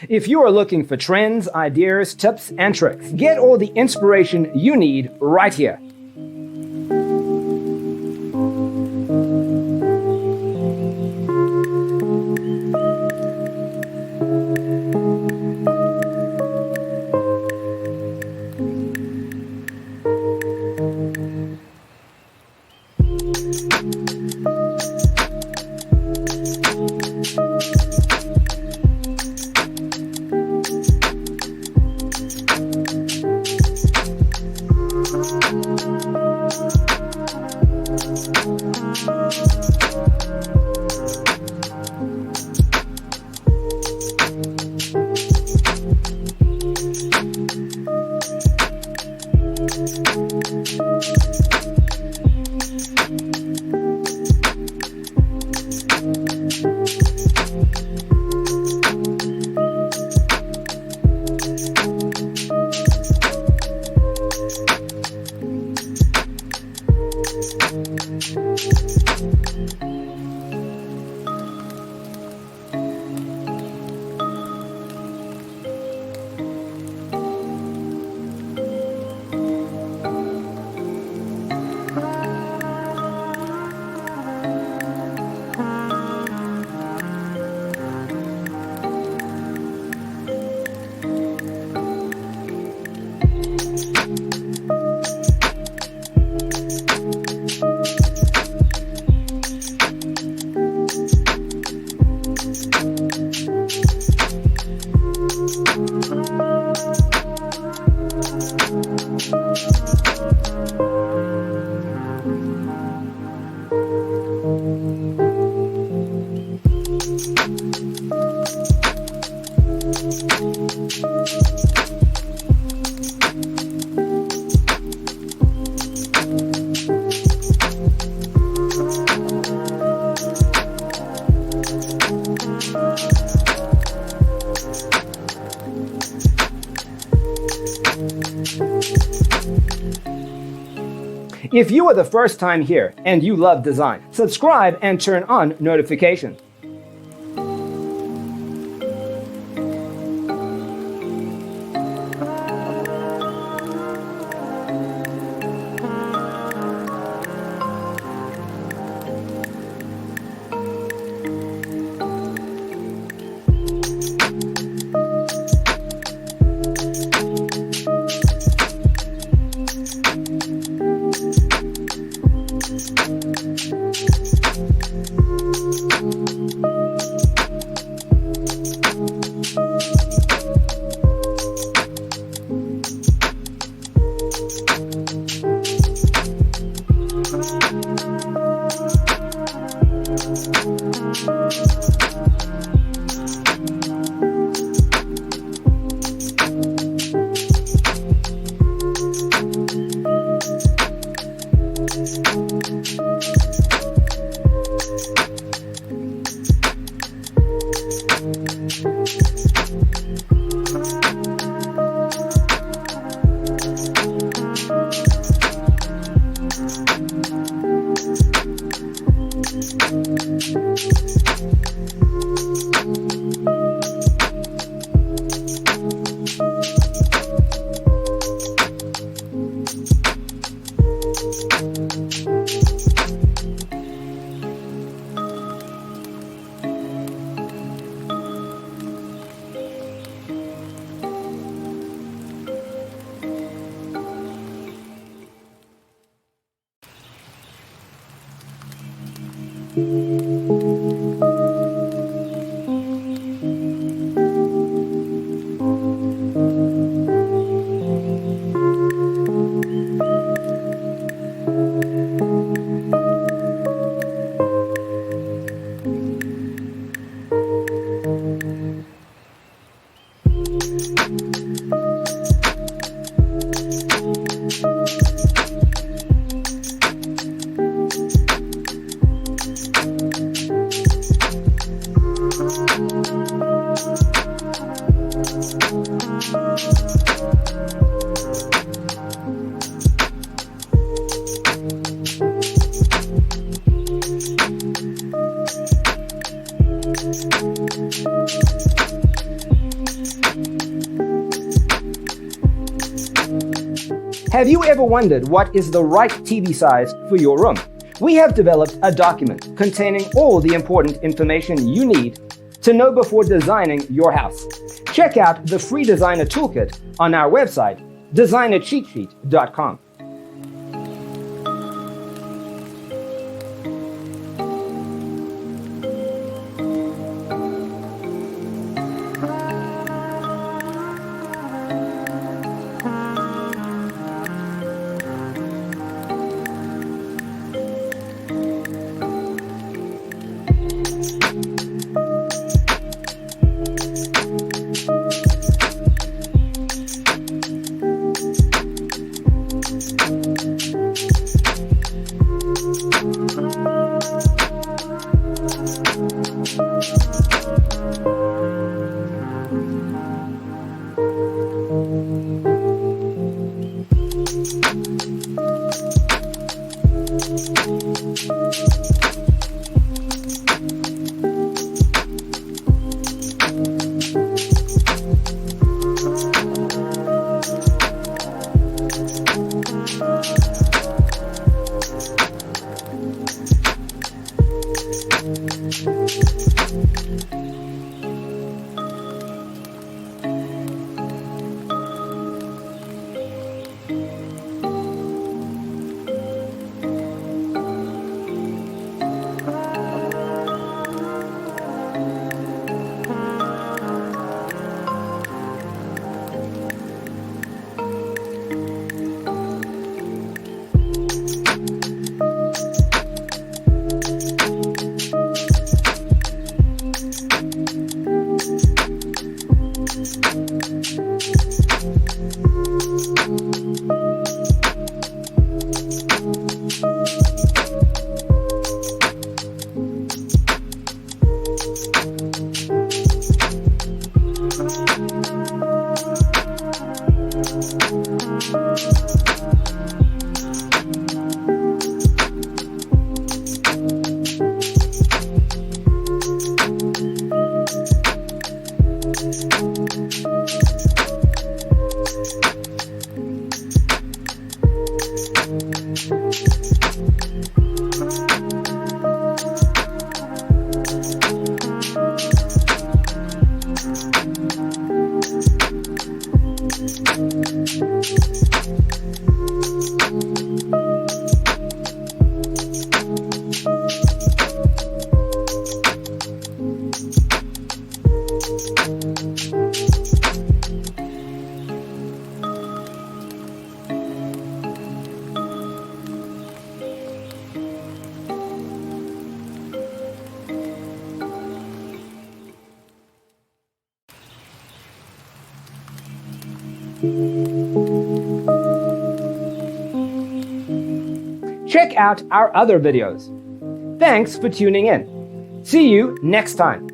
If you are looking for trends, ideas, tips, and tricks, get all the inspiration you need right here. If you are the first time here and you love design, subscribe and turn on notifications. Have you ever wondered what is the right TV size for your room? We have developed a document containing all the important information you need to know before designing your house. Check out the free designer toolkit on our website, designercheatsheet.com. Check out our other videos. Thanks for tuning in. See you next time.